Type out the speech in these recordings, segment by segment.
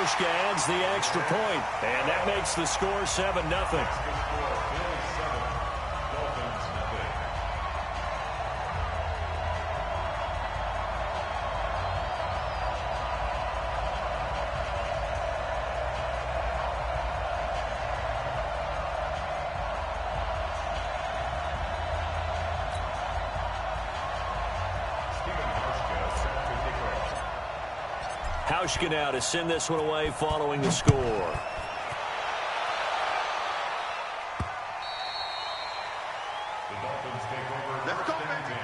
Hauschka adds the extra point, and that makes the score 7-0. Hauschka now to send this one away following the score. The Dolphins take over first and 10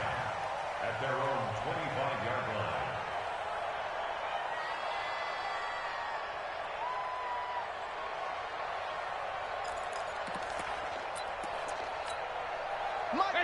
at their own 25-yard line.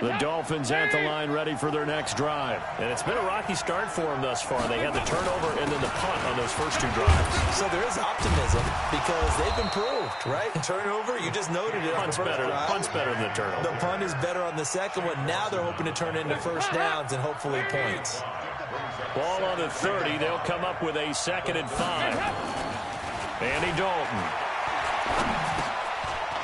The Dolphins at the line ready for their next drive. And it's been a rocky start for them thus far. They had the turnover and then the punt on those first two drives. So there is optimism because they've improved, right? Turnover, you just noted it. Punt's better than the turnover. The punt is better on the second one. Now they're hoping to turn into first downs and hopefully points. Ball on the 30. They'll come up with a 2nd and 5. Andy Dalton.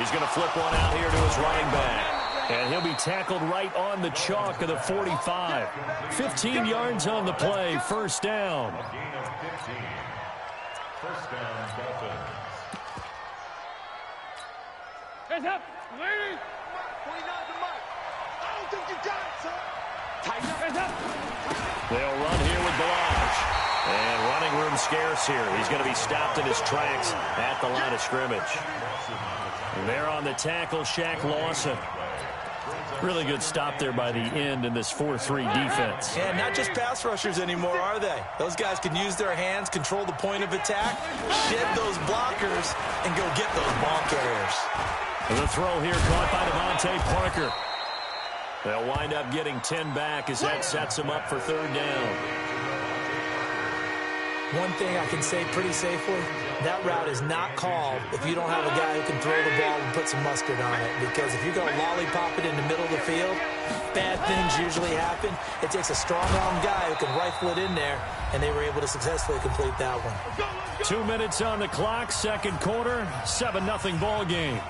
He's going to flip one out here to his running back. And he'll be tackled right on the chalk of the 45. 15 yards on the play. First down. A gain of 15. First down, Dolphins. Hands up, ladies. 49 to Mike. I don't think you got it, son. Tighten up. Hands up. They'll run here with Balaj. And running room scarce here. He's going to be stopped in his tracks at the line of scrimmage. And there on the tackle, Shaq Lawson. Really good stop there by the end in this 4-3 defense. Yeah, not just pass rushers anymore, are they? Those guys can use their hands, control the point of attack, shed those blockers, and go get those ball carriers. And the throw here caught by Devontae Parker. They'll wind up getting 10 back as that sets them up for third down. One thing I can say pretty safely, that route is not called if you don't have a guy who can throw the ball and put some mustard on it. Because if you go lollipop it in the middle of the field, bad things usually happen. It takes a strong-arm guy who can rifle it in there, and they were able to successfully complete that one. 2 minutes on the clock, second quarter, 7-0 ball game.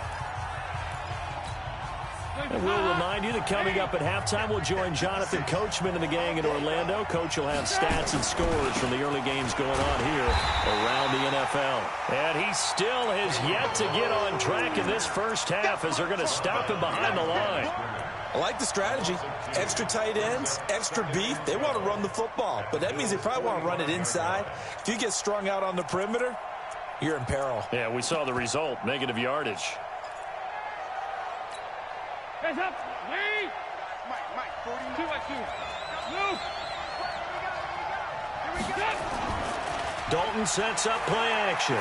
And we'll remind you that coming up at halftime, we'll join Jonathan Coachman and the gang in Orlando. Coach will have stats and scores from the early games going on here around the NFL. And he still has yet to get on track in this first half as they're going to stop him behind the line. I like the strategy. Extra tight ends, extra beef. They want to run the football, but that means they probably want to run it inside. If you get strung out on the perimeter, you're in peril. Yeah, we saw the result, negative yardage. Hands up, Lee. Mike, 42 by 2. Move. Here we go. Dalton sets up play action.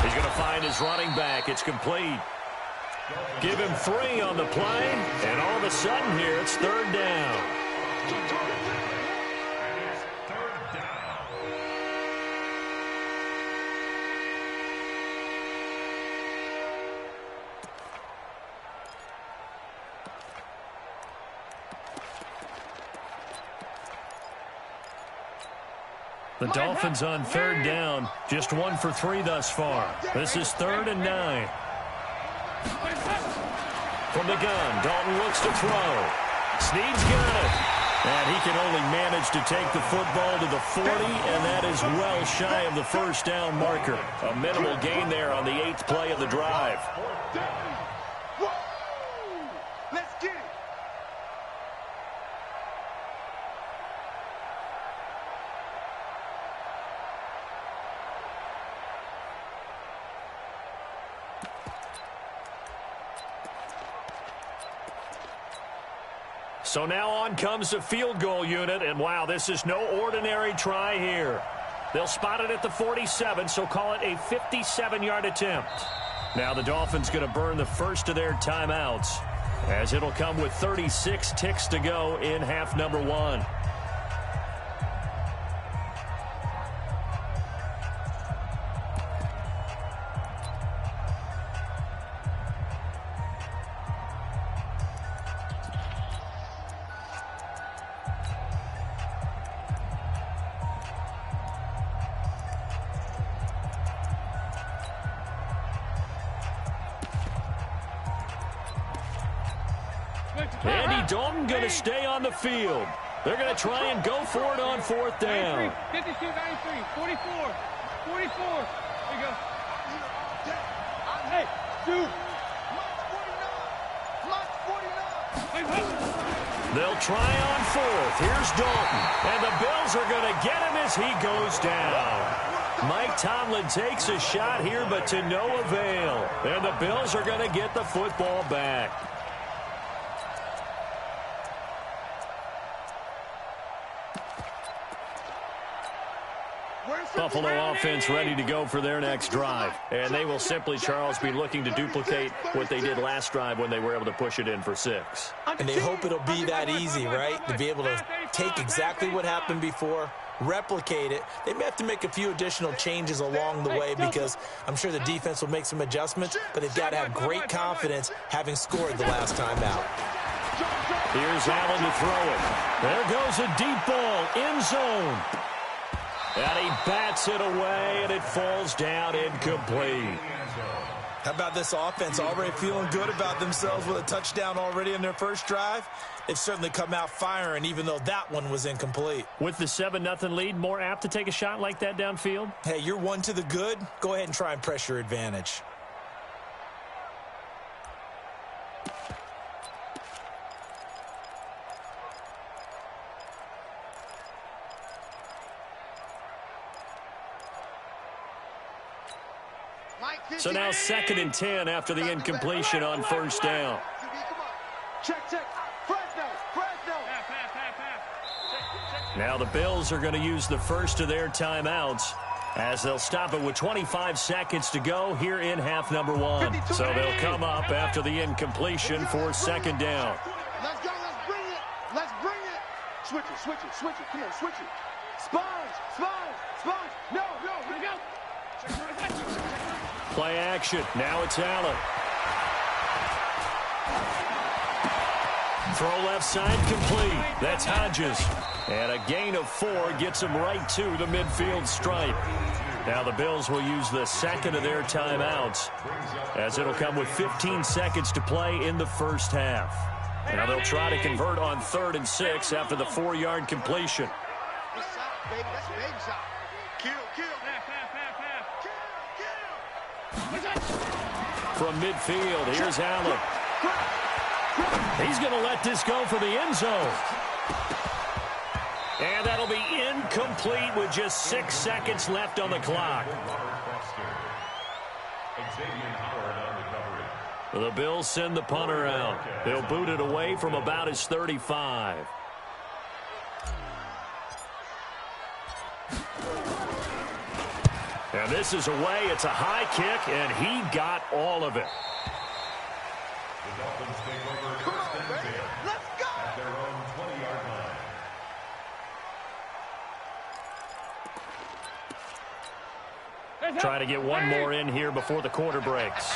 He's going to find his running back. It's complete. Give him 3 on the play, and all of a sudden here, it's third down. The Dolphins on third down, just 1 for 3 thus far. This is 3rd and 9. From the gun, Dalton looks to throw. Snead's got it. And he can only manage to take the football to the 40, and that is well shy of the first down marker. A minimal gain there on the 8th play of the drive. Let's get it. So now on comes the field goal unit, and wow, this is no ordinary try here. They'll spot it at the 47, so call it a 57-yard attempt. Now the Dolphins going to burn the first of their timeouts, as it'll come with 36 ticks to go in half number 1. Andy Dalton going to stay on the field. They're going to try and go for it on fourth down. 52, 93, 44, 44. There you go. Hey, dude. They'll try on fourth. Here's Dalton. And the Bills are going to get him as he goes down. Mike Tomlin takes a shot here, but to no avail. And the Bills are going to get the football back. Buffalo offense ready to go for their next drive. And they will simply, Charles, be looking to duplicate what they did last drive when they were able to push it in for 6. And they hope it'll be that easy, right? To be able to take exactly what happened before, replicate it. They may have to make a few additional changes along the way because I'm sure the defense will make some adjustments, but they've got to have great confidence having scored the last time out. Here's Allen to throw it. There goes a deep ball, end zone. And he bats it away, and it falls down incomplete. How about this offense already feeling good about themselves with a touchdown already in their first drive? They've certainly come out firing, even though that one was incomplete. With the 7-0 lead, more apt to take a shot like that downfield? Hey, you're one to the good. Go ahead and try and press your advantage. So now 2nd and 10 after the incompletion on first down. Check. Fresno. Now the Bills are going to use the first of their timeouts as they'll stop it with 25 seconds to go here in half number 1. So they'll come up after the incompletion for 2nd down. Let's go. Let's bring it. Switch it. Come on, switch it. Sponge. No, here we go. Play action. Now it's Allen. Throw left side complete. That's Hodges. And a gain of 4 gets him right to the midfield stripe. Now the Bills will use the 2nd of their timeouts as it'll come with 15 seconds to play in the first half. Now they'll try to convert on 3rd and 6 after the 4-yard completion. From midfield, here's Allen. He's going to let this go for the end zone. And that'll be incomplete with just 6 seconds left on the clock. The Bills send the punter out. They'll boot it away from about his 35. And this is away. It's a high kick, and he got all of it. The Dolphins take over first and 10 at their own 20-yard line. Try to get one more in here before the quarter breaks.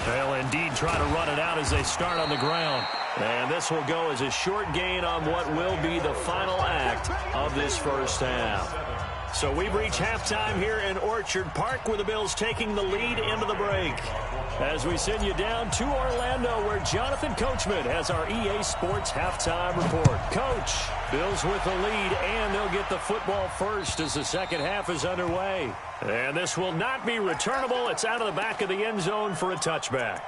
They'll indeed try to run it out as they start on the ground. And this will go as a short gain on what will be the final act of this first half. So we've reached halftime here in Orchard Park with the Bills taking the lead into the break. As we send you down to Orlando where Jonathan Coachman has our EA Sports halftime report. Coach, Bills with the lead, and they'll get the football first as the second half is underway. And this will not be returnable. It's out of the back of the end zone for a touchback.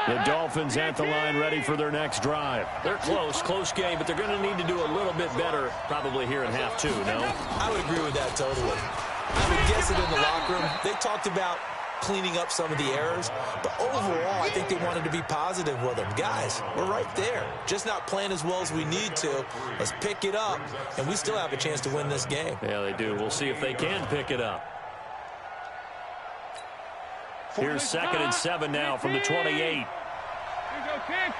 The Dolphins at the line ready for their next drive. They're close game, but they're going to need to do a little bit better probably here in half 2, no? I would agree with that totally. I would guess it in the locker room. They talked about cleaning up some of the errors, but overall, I think they wanted to be positive with them. Guys, we're right there. Just not playing as well as we need to. Let's pick it up, and we still have a chance to win this game. Yeah, they do. We'll see if they can pick it up. Here's 2nd and 7 now from the 28. Here we go, kick.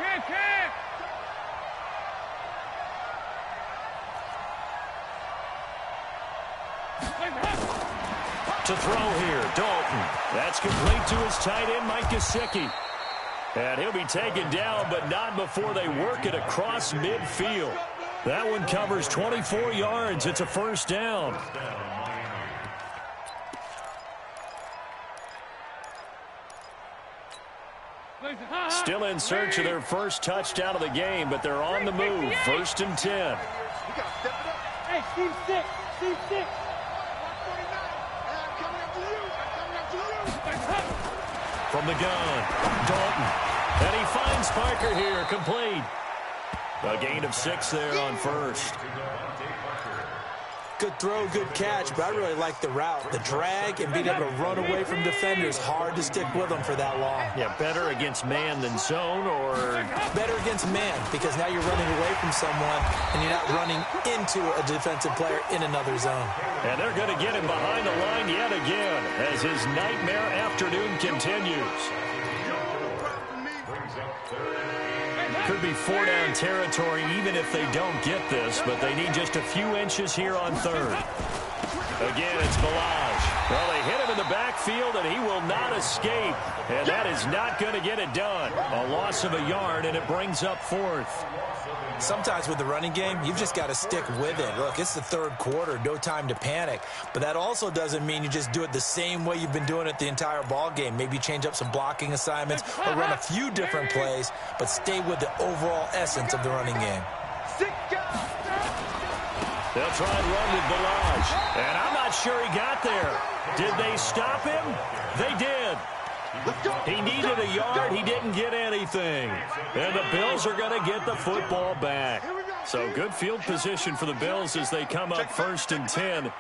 To throw here, Dalton. That's complete to his tight end, Mike Gesicki. And he'll be taken down, but not before they work it across midfield. That one covers 24 yards. It's a first down. Still in search of their first touchdown of the game, but they're on the move. First and 10. Hey, Steve 6. Steve 6. From the gun, Dalton. And he finds Parker here, complete. A gain of 6 there on first. Good throw, good catch, but I really like the route. The drag and being able to run away from defenders, hard to stick with them for that long. Yeah, better against man than zone, or? Better against man, because now you're running away from someone and you're not running into a defensive player in another zone. And they're going to get him behind the line yet again as his nightmare afternoon continues. Could be 4-down territory even if they don't get this, but they need just a few inches here on third. Again, it's Balaj. Well, they hit him in the backfield, and he will not escape. And that is not going to get it done. A loss of a yard, and it brings up fourth. Sometimes with the running game, you've just got to stick with it. Look, it's the third quarter, no time to panic. But that also doesn't mean you just do it the same way you've been doing it the entire ball game. Maybe change up some blocking assignments or run a few different plays, but stay with the overall essence of the running game. They'll try and run with Balaj. And I'm not sure he got there. Did they stop him? They did. He needed a yard. He didn't get anything. And the Bills are going to get the football back. So good field position for the Bills as they come up first and 10.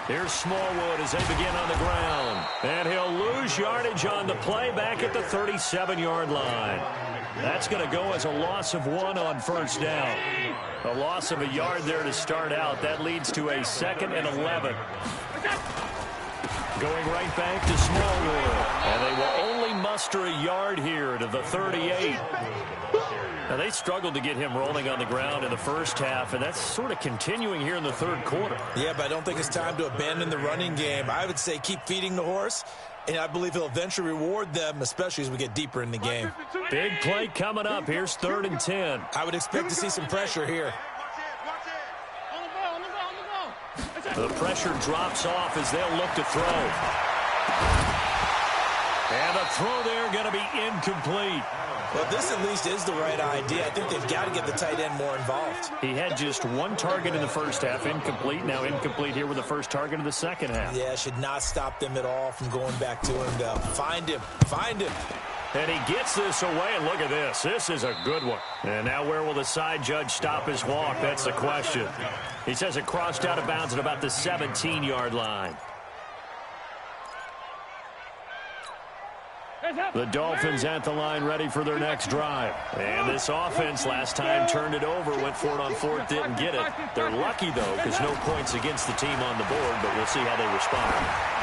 Here's Smallwood as they begin on the ground. And he'll lose yardage on the play back at the 37-yard line. That's going to go as a loss of 1 on first down. A loss of a yard there to start out. That leads to a 2nd and 11. Going right back to Smallwood. And they will only muster a yard here to the 38. Now, they struggled to get him rolling on the ground in the first half, and that's sort of continuing here in the third quarter. Yeah, but I don't think it's time to abandon the running game. I would say keep feeding the horse, and I believe he'll eventually reward them, especially as we get deeper in the game. Big play coming up. Here's 3rd and 10. I would expect to see some pressure here. The pressure drops off as they'll look to throw. And the throw there going to be incomplete. Well, this at least is the right idea. I think they've got to get the tight end more involved. He had just 1 target in the first half, incomplete. Now incomplete here with the first target of the second half. Yeah, should not stop them at all from going back to him, though. Find him. Find him. And he gets this away, and look at this. This is a good one. And now where will the side judge stop his walk? That's the question. He says it crossed out of bounds at about the 17-yard line. The Dolphins at the line ready for their next drive. And this offense last time turned it over, went for it on 4th, didn't get it. They're lucky, though, because no points against the team on the board, but we'll see how they respond.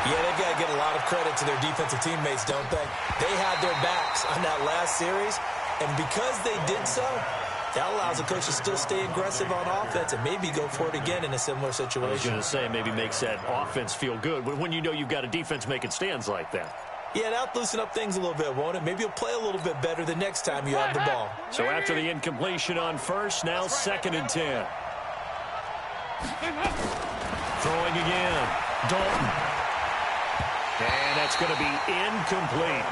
Yeah, they've got to get a lot of credit to their defensive teammates, don't they? They had their backs on that last series, and because they did so, that allows the coach to still stay aggressive on offense and maybe go for it again in a similar situation. I was going to say, maybe makes that offense feel good when you know you've got a defense making stands like that. Yeah, that'll loosen up things a little bit, won't it? Maybe you'll play a little bit better the next time you have the ball. So after the incompletion on first, now 2nd and 10. Throwing again. Dalton. And that's going to be incomplete.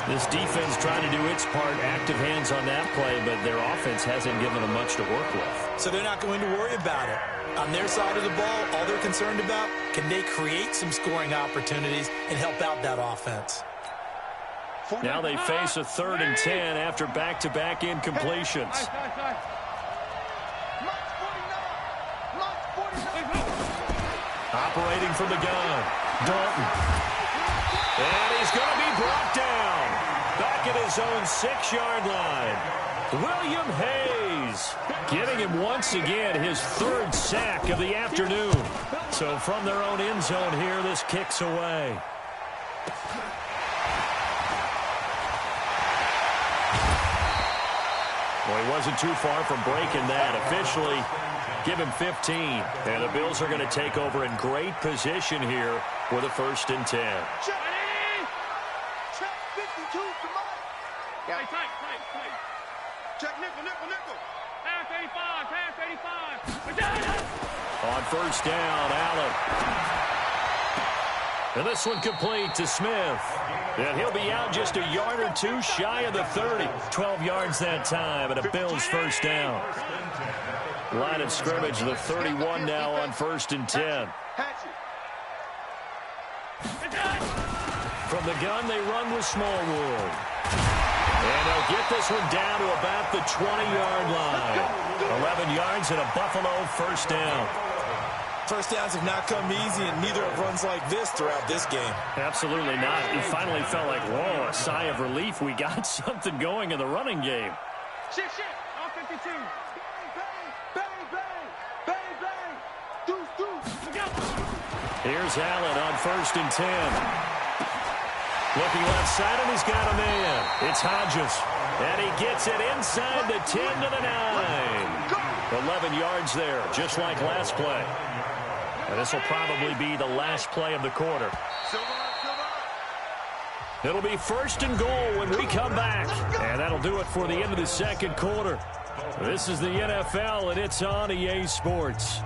This defense trying to do its part, active hands on that play, but their offense hasn't given them much to work with. So they're not going to worry about it. On their side of the ball, all they're concerned about, can they create some scoring opportunities and help out that offense? Now they face a 3rd and 10 after back-to-back incompletions. Operating from the gun, Dalton. And he's going to be brought down. Back at his own 6-yard line. William Hayes getting him once again his 3rd sack of the afternoon. So from their own end zone here, this kicks away. Well, he wasn't too far from breaking that. Officially, give him 15. And the Bills are going to take over in great position here with a 1st and 10. Check nickel, nickel, nickel. Pass 85, pass 85. On first down, Allen. And this one complete to Smith. And he'll be out just a yard or two shy of the 30. 12 yards that time, and a Bills first down. Line of scrimmage, the 31 now on 1st and 10. From the gun, they run with Smallwood. And they'll get this one down to about the 20-yard line. 11 yards and a Buffalo first down. First downs have not come easy, and neither have runs like this throughout this game. Absolutely not. It finally felt like, whoa, a sigh of relief. We got something going in the running game. Shit, all 52. Bang, bang, bang, bang, bang. Deuce, deuce. Look out. Here's Allen on 1st and 10. Looking left side, and he's got a man. It's Hodges. And he gets it inside the 10 to the 9. 11 yards there, just like last play. And this will probably be the last play of the quarter. It'll be 1st and goal when we come back. And that'll do it for the end of the second quarter. This is the NFL, and it's on EA Sports.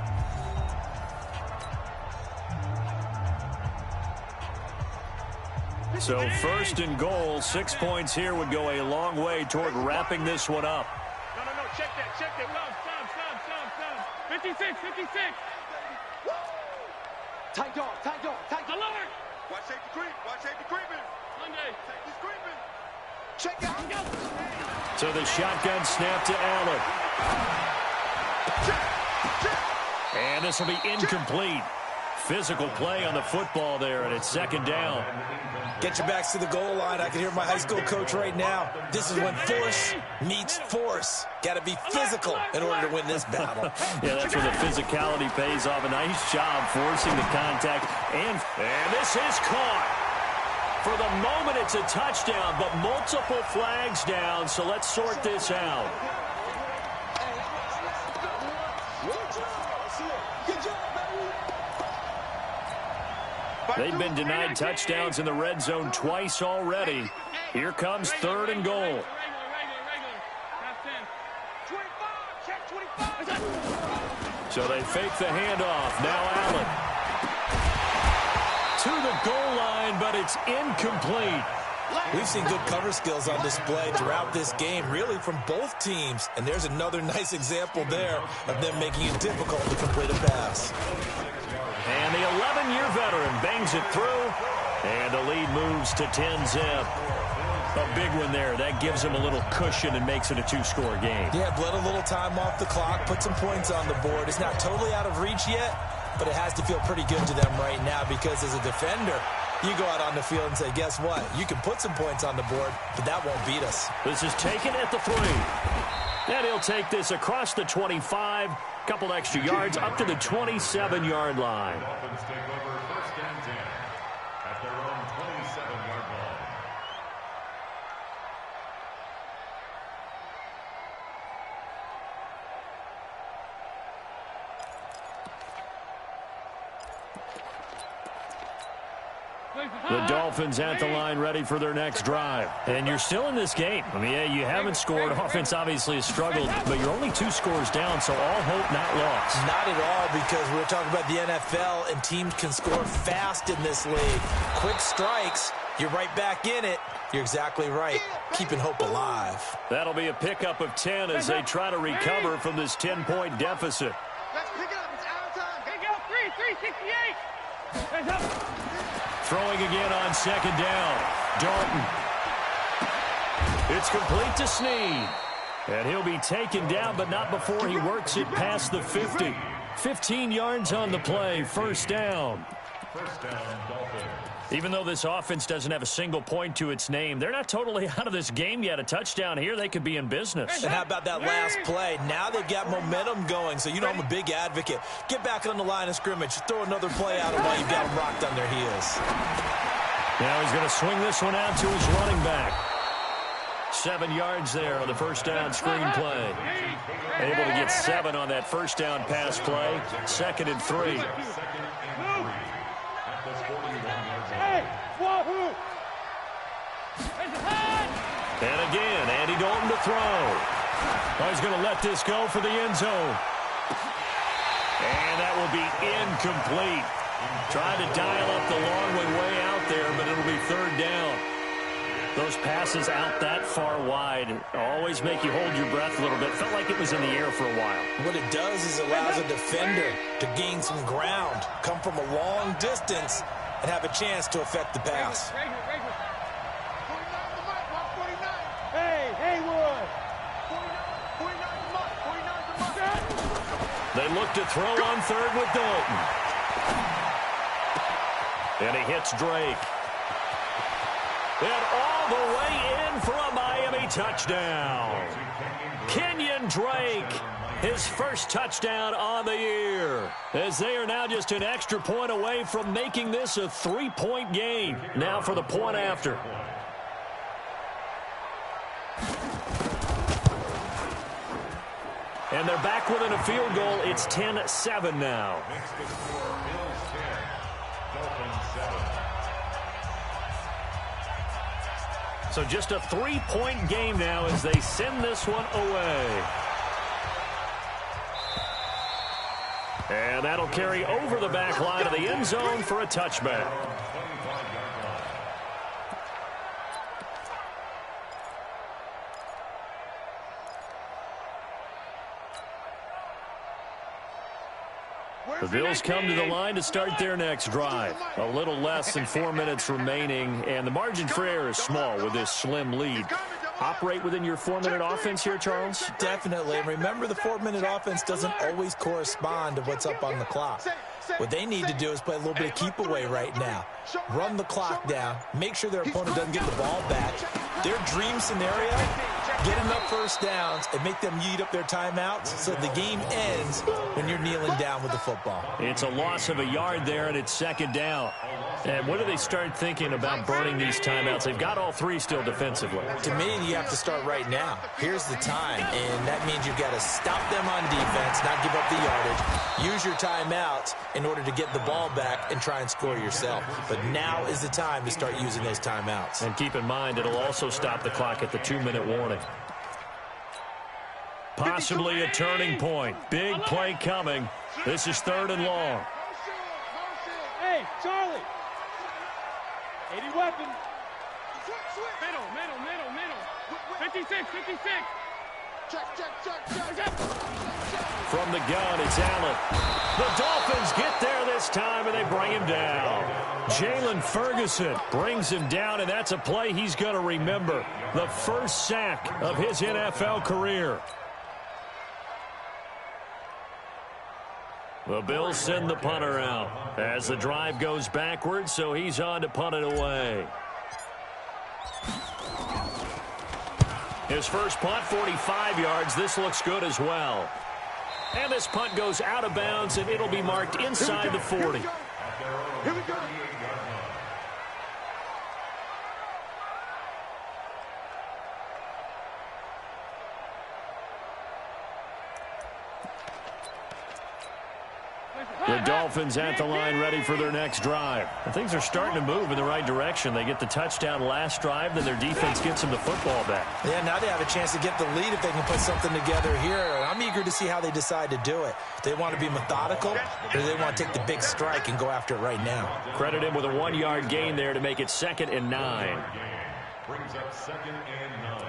So 1st and goal, 6 points here would go a long way toward wrapping this one up. No, check that. Stop. 56. Tight dog. Alert! Watch safety creeping. Monday. Safety's creeping. Check out. So the shotgun snap to Allen. Check. And this will be incomplete. Physical play on the football there, and it's 2nd down. Get your backs to the goal line. I can hear my high school coach right now. This is when force meets force. Got to be physical in order to win this battle. Yeah, that's where the physicality pays off. A nice job forcing the contact. And this is caught. For the moment, it's a touchdown, but multiple flags down, so let's sort this out. They've been denied touchdowns in the red zone twice already. Here comes 3rd and goal. So they fake the handoff. Now Allen. To the goal line, but it's incomplete. We've seen good cover skills on display throughout this game, really from both teams. And there's another nice example there of them making it difficult to complete a pass. And the 11-year veteran bangs it through. And the lead moves to 10-zip. A big one there. That gives them a little cushion and makes it a 2-score game. Yeah, bled a little time off the clock, put some points on the board. It's not totally out of reach yet, but it has to feel pretty good to them right now because as a defender, you go out on the field and say, guess what? You can put some points on the board, but that won't beat us. This is taken at the 3. And he'll take this across the 25, couple extra yards up to the 27-yard line. Dolphins take over 1st and 10 at their own 27-yard line. The Dolphins at the line ready for their next drive. And you're still in this game. I mean, yeah, you haven't scored. Offense obviously has struggled, but you're only 2 scores down, so all hope not lost. Not at all, because we're talking about the NFL, and teams can score fast in this league. Quick strikes, you're right back in it. You're exactly right. Keeping hope alive. That'll be a pickup of 10 as they try to recover from this 10-point deficit. Let's pick it up. It's out of time. Hey, go 368. Hands up. Throwing again on 2nd down. Dalton. It's complete to Snead. And he'll be taken down, but not before he works it past the 50. 15 yards on the play. 1st down. 1st down, Dolphins. Even though this offense doesn't have a single point to its name, they're not totally out of this game yet. A touchdown here, they could be in business. And how about that last play? Now they've got momentum going, so you know I'm a big advocate. Get back on the line of scrimmage. Throw another play out while you've got them rocked on their heels. Now he's going to swing this one out to his running back. 7 yards there on the 1st down screen play. Able to get 7 on that 1st down pass play. 2nd and 3. And again, Andy Dalton to throw. Oh, he's going to let this go for the end zone. And that will be incomplete. Trying to dial up the long way out there, but it'll be third down. Those passes out that far wide always make you hold your breath a little bit. Felt like it was in the air for a while. What it does is allows a defender to gain some ground, come from a long distance, and have a chance to affect the pass. Hey, Haywood. They look to throw on third with Dalton. And he hits Drake. And all the way in for a Miami touchdown. Kenyon Drake, his first touchdown on the year. As they are now just an extra point away from making this a 3-point game. Now for the point after. And they're back within a field goal. It's 10-7 now. So just a 3-point game now as they send this one away. And that'll carry over the back line of the end zone for a touchback. The Bills come to the line to start their next drive. A little less than 4 minutes remaining, and the margin for error is small with this slim lead. Operate within your 4-minute offense here, Charles? Definitely. Remember, the 4-minute offense doesn't always correspond to what's up on the clock. What they need to do is play a little bit of keep away right now. Run the clock down. Make sure their opponent doesn't get the ball back. Their dream scenario, get enough first downs and make them eat up their timeouts so the game ends when you're kneeling down with the football. It's a loss of a yard there, and it's second down. And when do they start thinking about burning these timeouts? They've got all three still defensively. To me, you have to start right now. Here's the time, and that means you've got to stop them on defense, not give up the yardage, use your timeouts in order to get the ball back and try and score yourself. But now is the time to start using those timeouts. And keep in mind, it'll also stop the clock at the 2-minute warning. Possibly a turning point. Big play coming. This is third and long. Hey, Charlie. 80 weapon. Middle. 56. Check. From the gun, it's Allen. The Dolphins get there this time, and they bring him down. Jalen Ferguson brings him down, and that's a play he's going to remember. The first sack of his NFL career. The Bills send the punter out as the drive goes backwards, so he's on to punt it away. His first punt, 45 yards. This looks good as well. And this punt goes out of bounds, and it'll be marked inside the 40. Here we go. The Dolphins at the line ready for their next drive. And things are starting to move in the right direction. They get the touchdown last drive, then their defense gets them the football back. Yeah, now they have a chance to get the lead if they can put something together here. And I'm eager to see how they decide to do it. They want to be methodical, or do they want to take the big strike and go after it right now? Credit him with a 1-yard gain there to make it 2nd and 9. Brings up 2nd and 9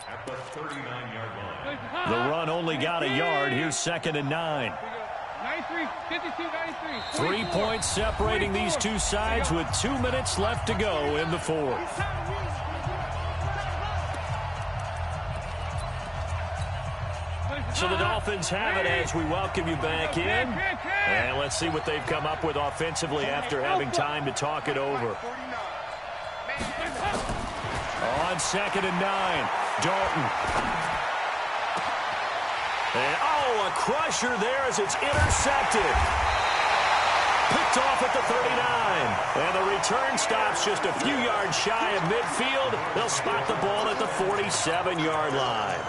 at the 39-yard line. The run only got a yard. Here's 2nd and 9. 93, 52, 93. 3 points separating these two sides with 2 minutes left to go in the fourth. So the Dolphins have it as we welcome you back in. And let's see what they've come up with offensively after having time to talk it over. On 2nd and 9, Dalton. And, a crusher there as it's intercepted. Picked off at the 39. And the return stops just a few yards shy of midfield. They'll spot the ball at the 47-yard line.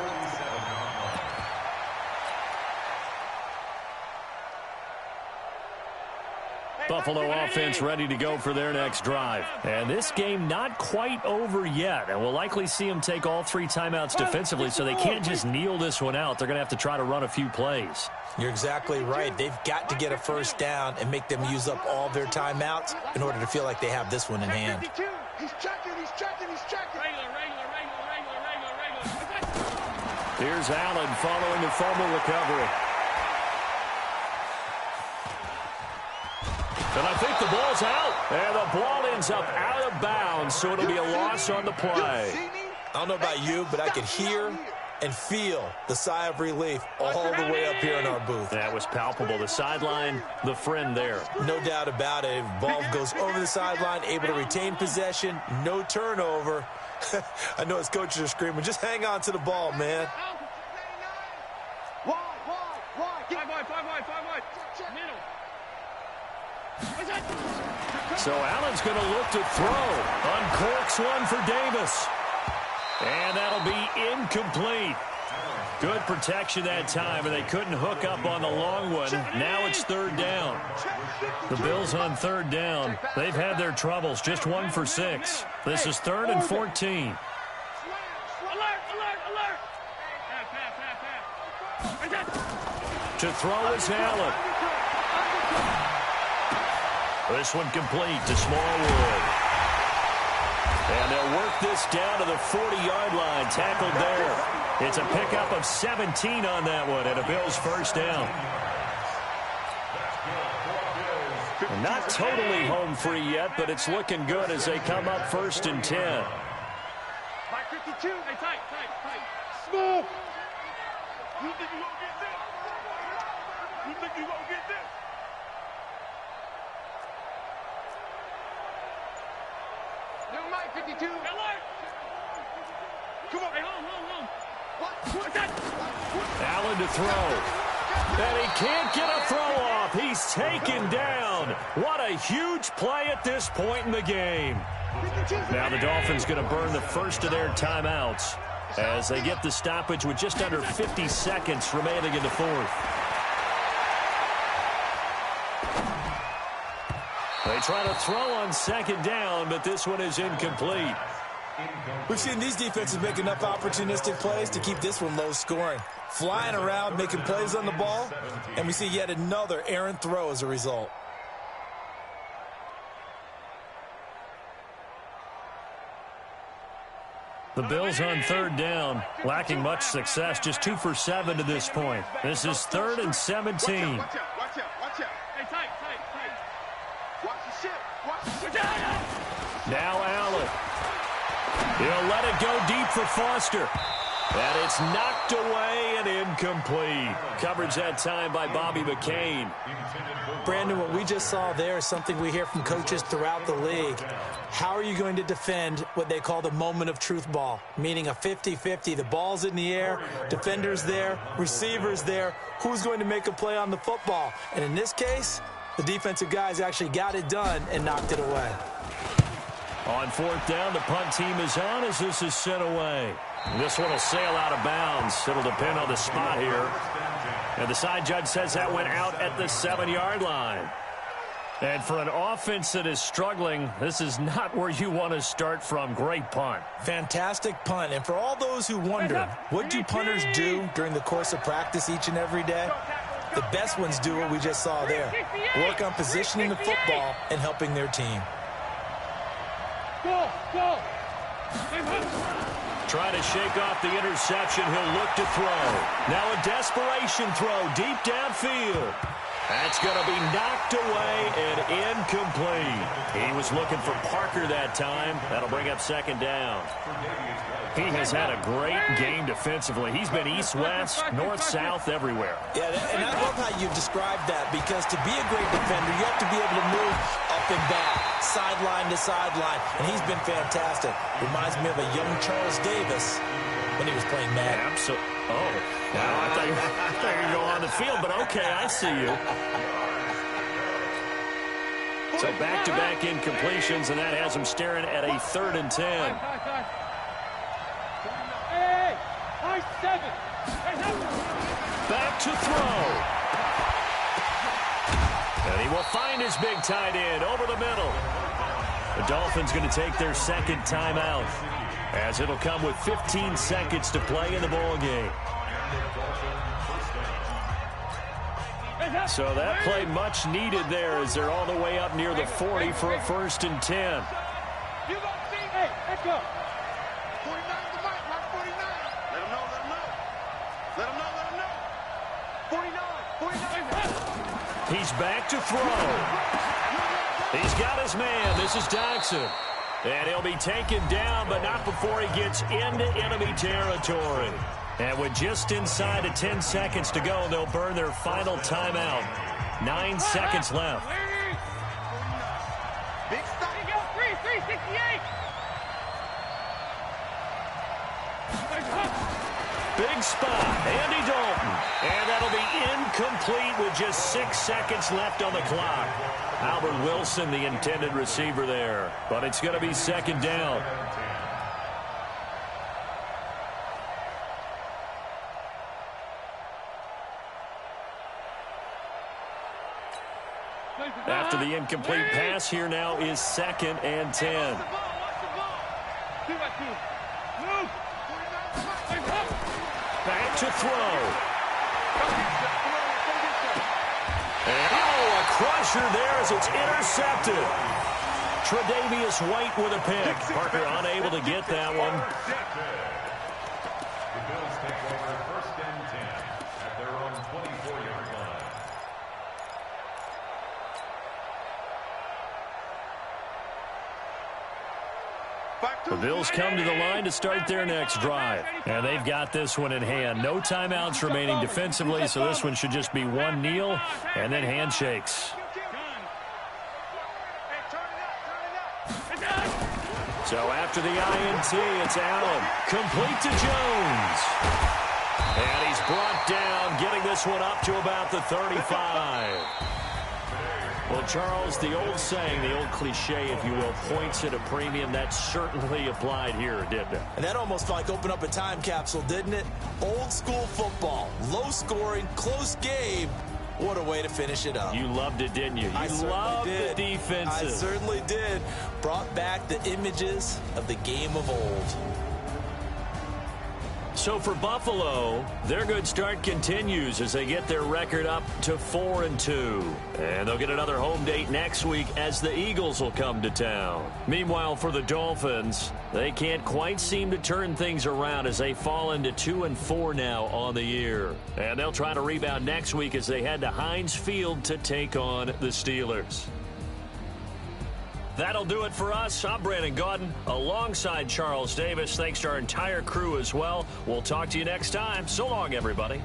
Buffalo offense ready to go for their next drive. And this game not quite over yet. And we'll likely see them take all 3 timeouts defensively, so they can't just kneel this one out. They're going to have to try to run a few plays. You're exactly right. They've got to get a first down and make them use up all their timeouts in order to feel like they have this one in hand. He's checking. Here's Allen following the fumble recovery. And I think the ball's out. And the ball ends up out of bounds, so it'll be a loss on the play. I don't know about you, but I could hear and feel the sigh of relief all the way up here in our booth. That was palpable. The sideline, the friend there. No doubt about it. Ball goes over the sideline, able to retain possession, no turnover. I know his coaches are screaming, just hang on to the ball, man. So Allen's going to look to throw. Uncorks one for Davis. And that'll be incomplete. Good protection that time, and they couldn't hook up on the long one. Now it's 3rd down. The Bills on 3rd down. They've had their troubles, just 1 for 6. This is 3rd and 14. To throw is Allen. This one complete to Smallwood. And they'll work this down to the 40-yard line, tackled there. It's a pickup of 17 on that one, and a Bills first down. And not totally home free yet, but it's looking good as they come up 1st and 10. Mike 52. Hey, tight. Small. You think you gonna get this? You think you gonna get this? New Mike 52. Come on. Hey, home. What's that? Allen to throw. And he can't get a throw off. He's taken down. What a huge play at this point in the game. Now the Dolphins going to burn the first of their timeouts as they get the stoppage with just under 50 seconds remaining in the 4th. They try to throw on 2nd down, but this one is incomplete. We've seen these defenses make enough opportunistic plays to keep this one low scoring. Flying around, making plays on the ball, and we see yet another errant throw as a result. The Bills on 3rd down, lacking much success, just 2 for 7 to this point. This is 3rd and 17. Watch out. Hey, tight. Watch the shit. Now Allen. He'll let it go deep for Foster. And it's knocked away and incomplete. Coverage that time by Bobby McCain. Brandon, what we just saw there is something we hear from coaches throughout the league. How are you going to defend what they call the moment of truth ball, meaning a 50-50? The ball's in the air, defenders there, receivers there. Who's going to make a play on the football? And in this case, the defensive guys actually got it done and knocked it away. On 4th down, the punt team is on as this is sent away. This one will sail out of bounds. It'll depend on the spot here. And the side judge says that went out at the 7-yard line. And for an offense that is struggling, this is not where you want to start from. Great punt. Fantastic punt. And for all those who wonder, what do punters do during the course of practice each and every day? The best ones do what we just saw there. Work on positioning the football and helping their team. Go. Trying to shake off the interception. He'll look to throw. Now a desperation throw deep downfield. That's going to be knocked away and incomplete. He was looking for Parker that time. That'll bring up 2nd down. He has had a great game defensively. He's been east-west, north-south, everywhere. Yeah, and I love how you described that, because to be a great defender, you have to be able to move up and back, sideline to sideline, and he's been fantastic. Reminds me of a young Charles Davis when he was playing Madden. Absolutely. Oh, wow, I thought you were going to go on the field, but okay, I see you. So back-to-back incompletions, and that has him staring at a 3rd and 10. Hey, 7. Back to throw. And he will find his big tight end over the middle. The Dolphins going to take their second timeout, as it'll come with 15 seconds to play in the ball game. So that play much needed there, as they're all the way up near the 40 for a 1st and 10. You go, hey, let's go. 49 to the mic, Mark 49. Let him know, let him know. Let him know, let him know. 49. He's back to throw. He's got his man. This is Dodson. And he'll be taken down, but not before he gets into enemy territory. And with just inside of 10 seconds to go, they'll burn their final timeout. 9 seconds left. Big stop. Here you go, 368. Big spot, Andy Dalton. And that'll be incomplete with just 6 seconds left on the clock. Albert Wilson, the intended receiver there. But it's going to be 2nd down. After the incomplete pass, here now is 2nd and 10. Back to throw. And a crusher there as it's intercepted. Tre'Davious White with a pick. Parker unable to get that one. The Bills take over 1st and 10 at their own 24-yard line. The Bills come to the line to start their next drive. And they've got this one in hand. No timeouts remaining defensively, so this one should just be one kneel and then handshakes. So after the INT, it's Allen. Complete to Jones. And he's brought down, getting this one up to about the 35. Well, Charles, the old saying, the old cliche, if you will, points at a premium, that certainly applied here, didn't it? And that almost like opened up a time capsule, didn't it? Old school football, low scoring, close game. What a way to finish it up. You loved it, didn't you? You loved the defenses. I certainly did. Brought back the images of the game of old. So for Buffalo, their good start continues as they get their record up to 4-2. And they'll get another home date next week as the Eagles will come to town. Meanwhile, for the Dolphins, they can't quite seem to turn things around as they fall into 2-4 now on the year. And they'll try to rebound next week as they head to Heinz Field to take on the Steelers. That'll do it for us. I'm Brandon Gaudin alongside Charles Davis. Thanks to our entire crew as well. We'll talk to you next time. So long, everybody.